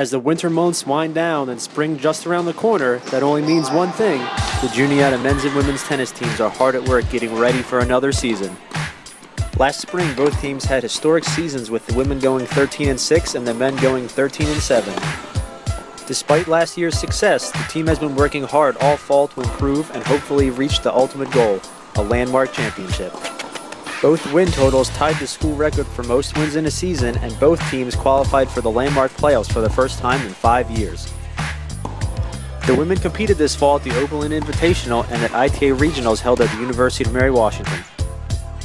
As the winter months wind down and spring just around the corner, that only means one thing. The Juniata men's and women's tennis teams are hard at work getting ready for another season. Last spring, both teams had historic seasons with the women going 13-6 and the men going 13-7. Despite last year's success, the team has been working hard all fall to improve and hopefully reach the ultimate goal, a landmark championship. Both win totals tied the school record for most wins in a season, and both teams qualified for the landmark playoffs for the first time in 5 years. The women competed this fall at the Oberlin Invitational and at ITA Regionals held at the University of Mary Washington.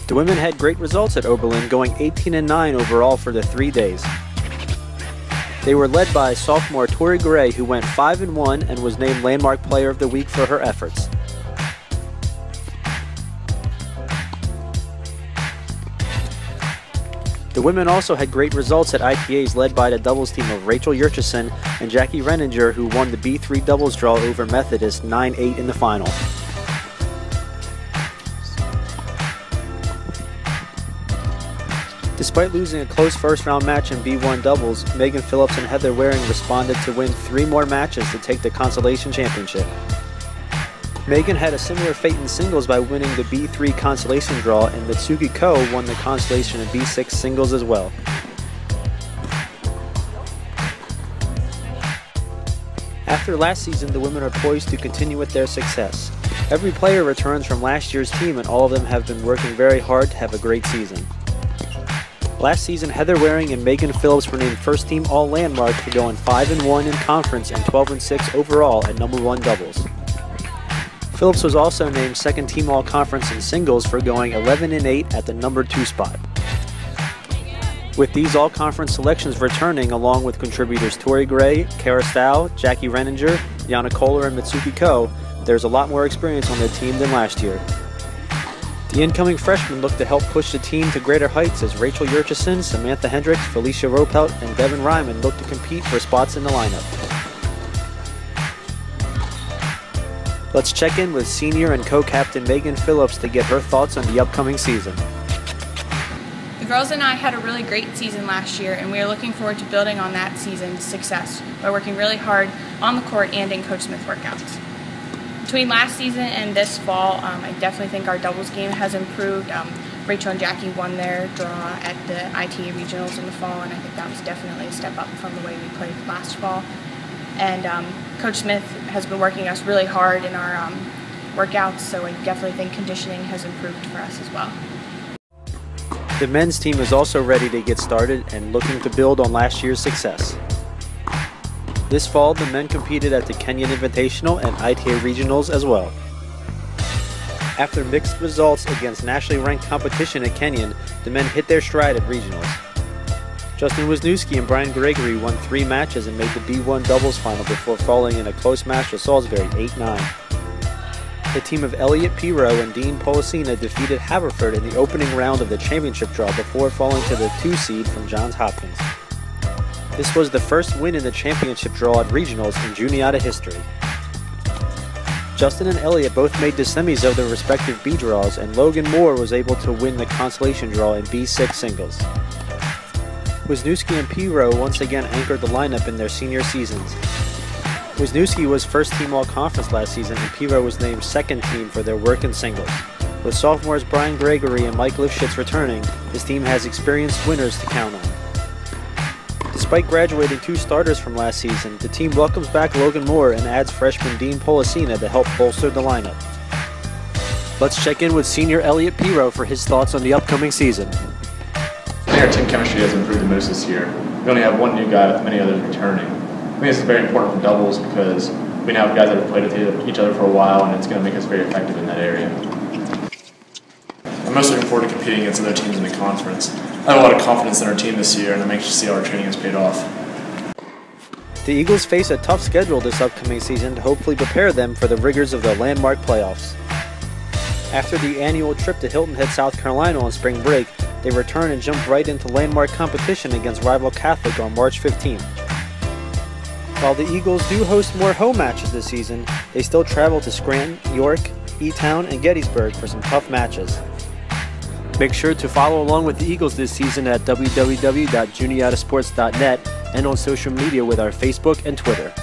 The women had great results at Oberlin, going 18-9 overall for the 3 days. They were led by sophomore Tori Gray, who went 5-1 and was named Landmark Player of the Week for her efforts. The women also had great results at ITAs, led by the doubles team of Rachel Yurchison and Jackie Renninger, who won the B3 doubles draw over Methodist 9-8 in the final. Despite losing a close first-round match in B1 doubles, Megan Phillips and Heather Waring responded to win 3 more matches to take the consolation championship. Megan had a similar fate in singles by winning the B3 consolation draw, and Mitsuki Ko won the consolation in B6 singles as well. After last season, the women are poised to continue with their success. Every player returns from last year's team, and all of them have been working very hard to have a great season. Last season, Heather Waring and Megan Phillips were named First Team All-Landmark for going 5-1 in conference and 12-6 overall at number 1 doubles. Phillips was also named Second Team All-Conference in singles for going 11-8 at the number 2 spot. With these all-conference selections returning, along with contributors Tori Gray, Kara Stow, Jackie Renninger, Yana Kohler, and Mitsuki Ko, there's a lot more experience on their team than last year. The incoming freshmen look to help push the team to greater heights as Rachel Yurchison, Samantha Hendricks, Felicia Ropelt, and Devin Ryman look to compete for spots in the lineup. Let's check in with senior and co-captain Megan Phillips to get her thoughts on the upcoming season. The girls and I had a really great season last year, and we are looking forward to building on that season's success by working really hard on the court and in Coach Smith workouts. Between last season and this fall, I definitely think our doubles game has improved. Rachel and Jackie won their draw at the ITA Regionals in the fall, and I think that was definitely a step up from the way we played last fall. And Coach Smith has been working us really hard in our workouts, so I definitely think conditioning has improved for us as well. The men's team is also ready to get started and looking to build on last year's success. This fall, the men competed at the Kenyon Invitational and ITA Regionals as well. After mixed results against nationally ranked competition at Kenyon, the men hit their stride at Regionals. Justin Wisniewski and Brian Gregory won 3 matches and made the B1 doubles final before falling in a close match with Salisbury 8-9. The team of Elliot Pirro and Dean Policina defeated Haverford in the opening round of the championship draw before falling to the 2 seed from Johns Hopkins. This was the first win in the championship draw at Regionals in Juniata history. Justin and Elliot both made the semis of their respective B draws, and Logan Moore was able to win the consolation draw in B6 singles. Wisniewski and Pirro once again anchored the lineup in their senior seasons. Wisniewski was First Team All-Conference last season, and Pirro was named Second Team for their work in singles. With sophomores Brian Gregory and Mike Lifshitz returning, his team has experienced winners to count on. Despite graduating 2 starters from last season, the team welcomes back Logan Moore and adds freshman Dean Policina to help bolster the lineup. Let's check in with senior Elliot Pirro for his thoughts on the upcoming season. I think our team chemistry has improved the most this year. We only have 1 new guy with many others returning. I think this is very important for doubles because we now have guys that have played with each other for a while, and it's going to make us very effective in that area. I'm most looking forward to competing against other teams in the conference. I have a lot of confidence in our team this year, and I'm anxious to see how our training has paid off. The Eagles face a tough schedule this upcoming season to hopefully prepare them for the rigors of the landmark playoffs. After the annual trip to Hilton Head, South Carolina on spring break, they return and jump right into landmark competition against rival Catholic on March 15th. While the Eagles do host more home matches this season, they still travel to Scranton, York, E-Town, and Gettysburg for some tough matches. Make sure to follow along with the Eagles this season at www.juniatasports.net and on social media with our Facebook and Twitter.